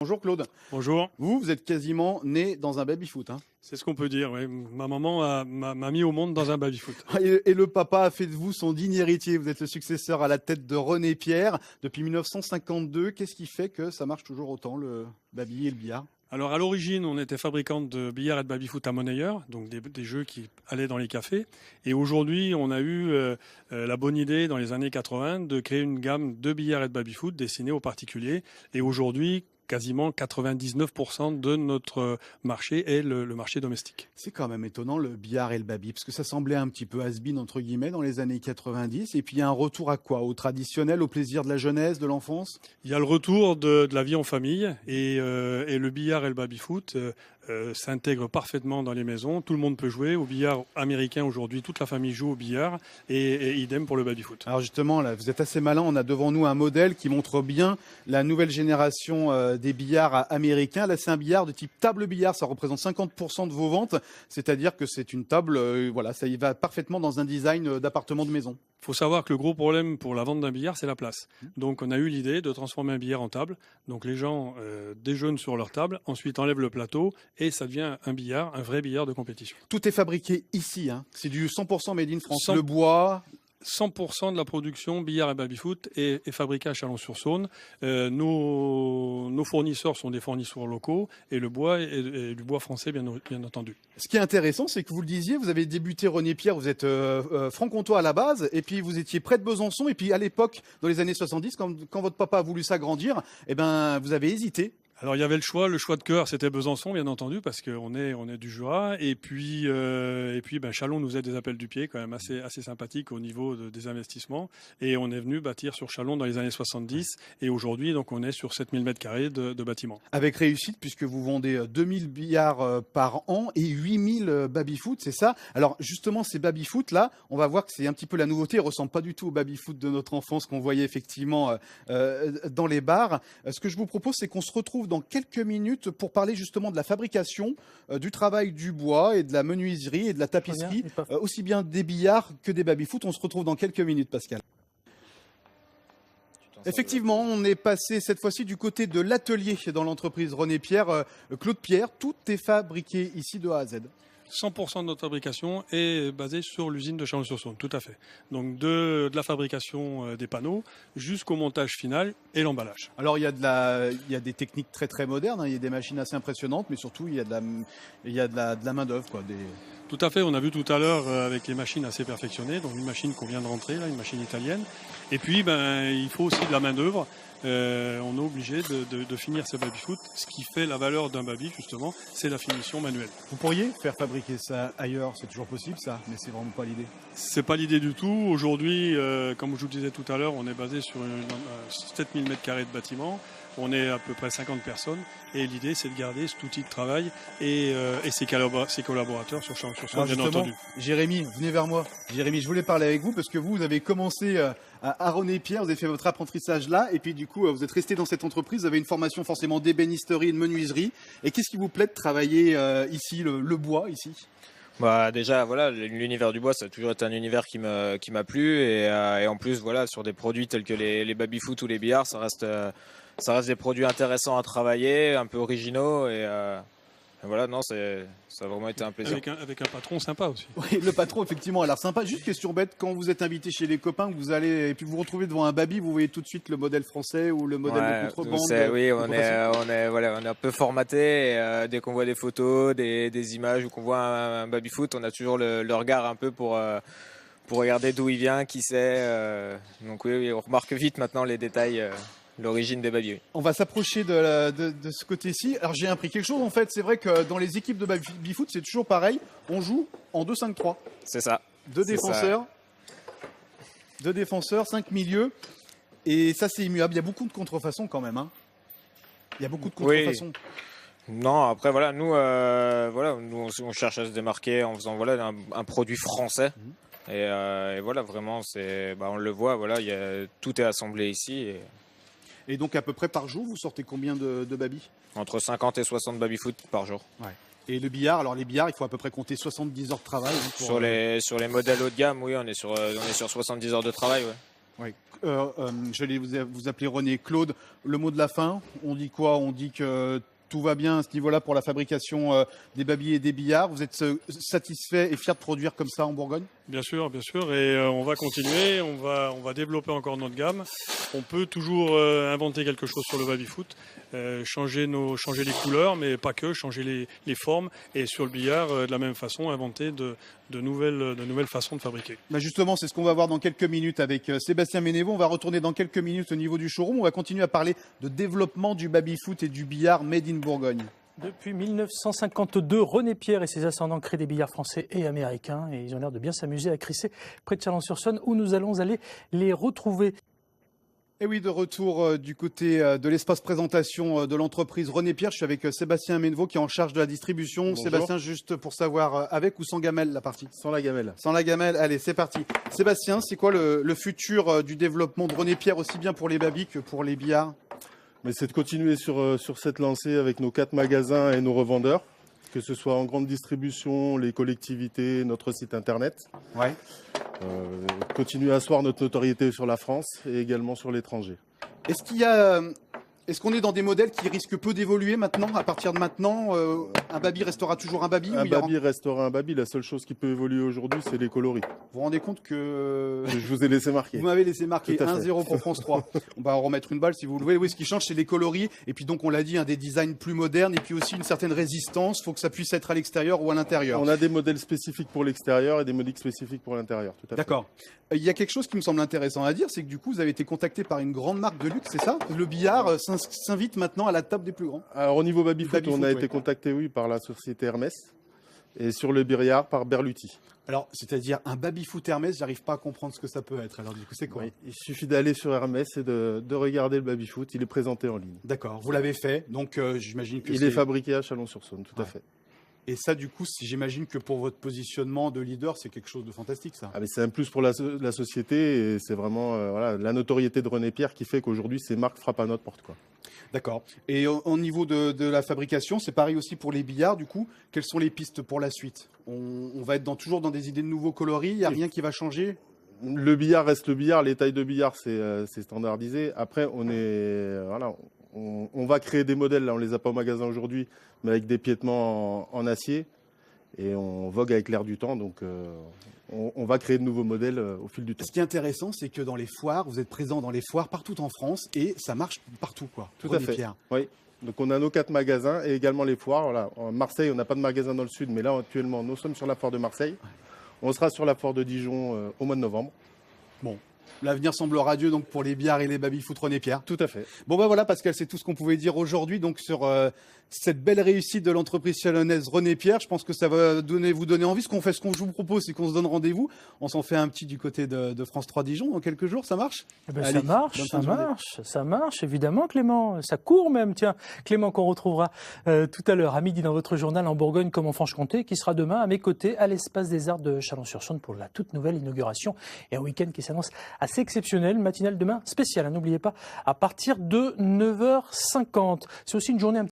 Bonjour Claude. Bonjour. Vous êtes quasiment né dans un baby-foot. Hein. C'est ce qu'on peut dire. Oui. Ma maman m'a mis au monde dans un baby-foot. Et le papa a fait de vous son digne héritier. Vous êtes le successeur à la tête de René Pierre depuis 1952. Qu'est-ce qui fait que ça marche toujours autant, le baby et le billard? Alors à l'origine, on était fabricant de billard et de baby-foot à monnayeur, donc des jeux qui allaient dans les cafés. Et aujourd'hui, on a eu la bonne idée dans les années 80 de créer une gamme de billard et de baby-foot destinée aux particuliers. Et aujourd'hui, quasiment 99% de notre marché est le marché domestique. C'est quand même étonnant le billard et le baby, parce que ça semblait un petit peu has-been entre guillemets dans les années 90. Et puis il y a un retour à quoi? Au traditionnel, au plaisir de la jeunesse, de l'enfance? Il y a le retour de la vie en famille et le billard et le baby-foot s'intègrent parfaitement dans les maisons. Tout le monde peut jouer au billard américain aujourd'hui. Toute la famille joue au billard et idem pour le baby-foot. Alors justement, là, vous êtes assez malin. On a devant nous un modèle qui montre bien la nouvelle génération des billards américains. Là, c'est un billard de type table billard. Ça représente 50% de vos ventes. C'est-à-dire que c'est une table, voilà, ça y va parfaitement dans un design d'appartement de maison. Il faut savoir que le gros problème pour la vente d'un billard, c'est la place. Donc on a eu l'idée de transformer un billard en table. Donc les gens déjeunent sur leur table, ensuite enlèvent le plateau et ça devient un billard, un vrai billard de compétition. Tout est fabriqué ici. Hein. C'est du 100% made in France. 100%. Le bois... 100% de la production billard et baby-foot est fabriquée à Chalon-sur-Saône. Nos fournisseurs sont des fournisseurs locaux et le bois est du bois français, bien entendu. Ce qui est intéressant, c'est que vous le disiez, vous avez débuté René Pierre, vous êtes franc-comtois à la base, et puis vous étiez près de Besançon, et puis à l'époque, dans les années 70, quand votre papa a voulu s'agrandir, eh ben, vous avez hésité. Alors il y avait le choix de cœur, c'était Besançon bien entendu parce qu'on est du Jura et puis Chalon nous aide des appels du pied quand même assez sympathique au niveau des investissements et on est venu bâtir sur Chalon dans les années 70 et aujourd'hui donc on est sur 7000 m² de bâtiments. Avec réussite puisque vous vendez 2000 billards par an et 8000 baby-foot, c'est ça? Alors justement ces baby-foot là, on va voir que c'est un petit peu la nouveauté, ils ne ressemblent pas du tout au baby-foot de notre enfance qu'on voyait effectivement dans les bars. Ce que je vous propose c'est qu'on se retrouve dans quelques minutes pour parler justement de la fabrication, du travail du bois et de la menuiserie et de la tapisserie, aussi bien des billards que des baby-foot. On se retrouve dans quelques minutes, Pascal. Effectivement, on est passé cette fois-ci du côté de l'atelier dans l'entreprise René Pierre, Claude Pierre. Tout est fabriqué ici de A à Z. 100% de notre fabrication est basée sur l'usine de Chalon-sur-Saône, tout à fait. Donc de la fabrication des panneaux jusqu'au montage final et l'emballage. Alors il y a des techniques très très modernes, hein. Il y a des machines assez impressionnantes, mais surtout il y a de la main d'œuvre, quoi. Tout à fait, on a vu tout à l'heure avec les machines assez perfectionnées, donc une machine qu'on vient de rentrer, là, une machine italienne. Et puis il faut aussi de la main d'œuvre. On est obligé de finir ces baby-foot. Ce qui fait la valeur d'un baby, justement, c'est la finition manuelle. Vous pourriez faire fabriquer ça ailleurs, c'est toujours possible ça, mais c'est vraiment pas l'idée. C'est pas l'idée du tout. Aujourd'hui, comme je vous le disais tout à l'heure, on est basé sur 7000 m² de bâtiment. On est à peu près 50 personnes et l'idée c'est de garder cet outil de travail et ses collaborateurs sur Chalon-sur-Saône, bien entendu. Jérémy, venez vers moi. Jérémy, je voulais parler avec vous parce que vous avez commencé à René Pierre, vous avez fait votre apprentissage là et puis du coup vous êtes resté dans cette entreprise, vous avez une formation forcément d'ébénisterie et de menuiserie. Et qu'est-ce qui vous plaît de travailler ici, le bois ici? Bah déjà voilà, l'univers du bois ça a toujours été un univers qui m'a plu et en plus voilà sur des produits tels que les baby-foot ou les billards ça reste des produits intéressants à travailler, un peu originaux et voilà, non, ça a vraiment été un plaisir. Avec un patron sympa aussi. Oui, le patron effectivement a l'air sympa. Juste question bête, quand vous êtes invité chez les copains, que vous allez et puis vous vous retrouvez devant un baby, vous voyez tout de suite le modèle français ou le modèle de contrebande. Oui, on est un peu formaté. Et, dès qu'on voit des photos, des images ou qu'on voit un baby foot, on a toujours le regard un peu pour regarder d'où il vient, qui c'est. Donc oui, on remarque vite maintenant les détails. L'origine des baby. On va s'approcher de ce côté-ci. Alors j'ai appris quelque chose en fait. C'est vrai que dans les équipes de baby-foot, c'est toujours pareil. On joue en 2-5-3. C'est ça. Deux défenseurs, 5 milieux. Et ça c'est immuable. Il y a beaucoup de contrefaçons quand même. Hein. Il y a beaucoup de contrefaçons. Oui. Non, après voilà, nous on cherche à se démarquer en faisant voilà un produit français. Et voilà, vraiment on le voit, voilà, tout est assemblé ici. Et donc à peu près par jour, vous sortez combien de baby? Entre 50 et 60 baby-foot par jour. Ouais. Et le billard, alors les billards, il faut à peu près compter 70 heures de travail. Hein, sur les modèles haut de gamme, oui, on est sur 70 heures de travail. Ouais. Oui. J'allais vous appeler René. Claude, le mot de la fin, on dit quoi? On dit que tout va bien à ce niveau-là pour la fabrication des babilles et des billards. Vous êtes satisfait et fier de produire comme ça en Bourgogne? Bien sûr, et on va continuer, on va développer encore notre gamme. On peut toujours inventer quelque chose sur le baby-foot, changer les couleurs, mais pas que, changer les formes, et sur le billard, de la même façon, inventer de nouvelles façons de fabriquer. Bah justement, c'est ce qu'on va voir dans quelques minutes avec Sébastien Ménévaux. On va retourner dans quelques minutes au niveau du showroom. On va continuer à parler de développement du baby-foot et du billard made in Bourgogne. Depuis 1952, René Pierre et ses ascendants créent des billards français et américains et ils ont l'air de bien s'amuser à Crissey, près de Chalon-sur-Saône, où nous allons aller les retrouver. Et oui, de retour du côté de l'espace présentation de l'entreprise René Pierre. Je suis avec Sébastien Ménévaux qui est en charge de la distribution. Bonjour. Sébastien, juste pour savoir, avec ou sans gamelle la partie? Sans la gamelle. Sans la gamelle, allez, c'est parti. Sébastien, c'est quoi le futur du développement de René Pierre, aussi bien pour les babys que pour les billards? Mais c'est de continuer sur cette lancée avec nos 4 magasins et nos revendeurs, que ce soit en grande distribution, les collectivités, notre site internet. Ouais. Continuer à asseoir notre notoriété sur la France et également sur l'étranger. Est-ce qu'on est dans des modèles qui risquent peu d'évoluer maintenant? À partir de maintenant, un baby restera toujours un baby? Un baby restera un baby. La seule chose qui peut évoluer aujourd'hui, c'est les coloris. Vous vous rendez compte que Je vous ai laissé marquer. vous m'avez laissé marquer Tout à fait. 1-0 pour France 3. On va en remettre une balle si vous le voulez. Oui, ce qui change, c'est les coloris. Et puis donc, on l'a dit, des designs plus modernes et puis aussi une certaine résistance. Il faut que ça puisse être à l'extérieur ou à l'intérieur. On a des modèles spécifiques pour l'extérieur et des modèles spécifiques pour l'intérieur. Tout à fait. D'accord. Il y a quelque chose qui me semble intéressant à dire, c'est que du coup, vous avez été contacté par une grande marque de luxe, c'est ça? Le billard s'invite maintenant à la table des plus grands. Alors au niveau baby-foot, Baby-foot, on a ouais. été contacté, oui, par la société Hermès. Et sur le billard, par Berluti. Alors, c'est-à-dire un baby-foot Hermès, j'arrive pas à comprendre ce que ça peut être. Alors, du coup, c'est quoi? Oui. Il suffit d'aller sur Hermès et de regarder le baby-foot. Il est présenté en ligne. D'accord, vous l'avez fait, donc j'imagine que Il est fabriqué à Chalon-sur-Saône, tout à Ouais. fait. Et ça, du coup, j'imagine que pour votre positionnement de leader, c'est quelque chose de fantastique, ça. Ah, mais c'est un plus pour la société et c'est vraiment voilà, la notoriété de René Pierre qui fait qu'aujourd'hui ces marques frappent à notre porte, quoi. D'accord. Et au niveau de la fabrication, c'est pareil aussi pour les billards, du coup. Quelles sont les pistes pour la suite? On va être toujours dans des idées de nouveaux coloris, il n'y a rien qui va changer? Le billard reste le billard, les tailles de billard c'est standardisé. Après on va créer des modèles, là on les a pas au magasin aujourd'hui, mais avec des piétements en acier et on vogue avec l'air du temps, donc on va créer de nouveaux modèles au fil du temps. Ce qui est intéressant, c'est que dans les foires, vous êtes présent dans les foires partout en France et ça marche partout, quoi. Tout René à fait. Pierre. Oui. Donc on a nos 4 magasins et également les foires. Voilà. En Marseille, on n'a pas de magasin dans le sud, mais là actuellement nous sommes sur la foire de Marseille. On sera sur la foire de Dijon au mois de novembre. Bon. L'avenir semble radieux donc pour les billards et les baby-foot René Pierre. Tout à fait. Bon bah voilà Pascal, c'est tout ce qu'on pouvait dire aujourd'hui donc sur cette belle réussite de l'entreprise chalonnaise René Pierre. Je pense que ça va vous donner envie. Ce que je vous propose, c'est qu'on se donne rendez-vous. On s'en fait un petit du côté de France 3 Dijon dans quelques jours. Ça marche? Eh ben, Allez, ça marche, bonne fin de journée. ça marche, évidemment Clément. Ça court même, tiens. Clément qu'on retrouvera tout à l'heure à midi dans votre journal en Bourgogne comme en Franche-Comté, qui sera demain à mes côtés à l'Espace des Arts de Chalon-sur-Saône pour la toute nouvelle inauguration et un week-end qui s'annonce assez exceptionnel. Matinale demain spéciale, hein, n'oubliez pas, à partir de 9h50. C'est aussi une journée un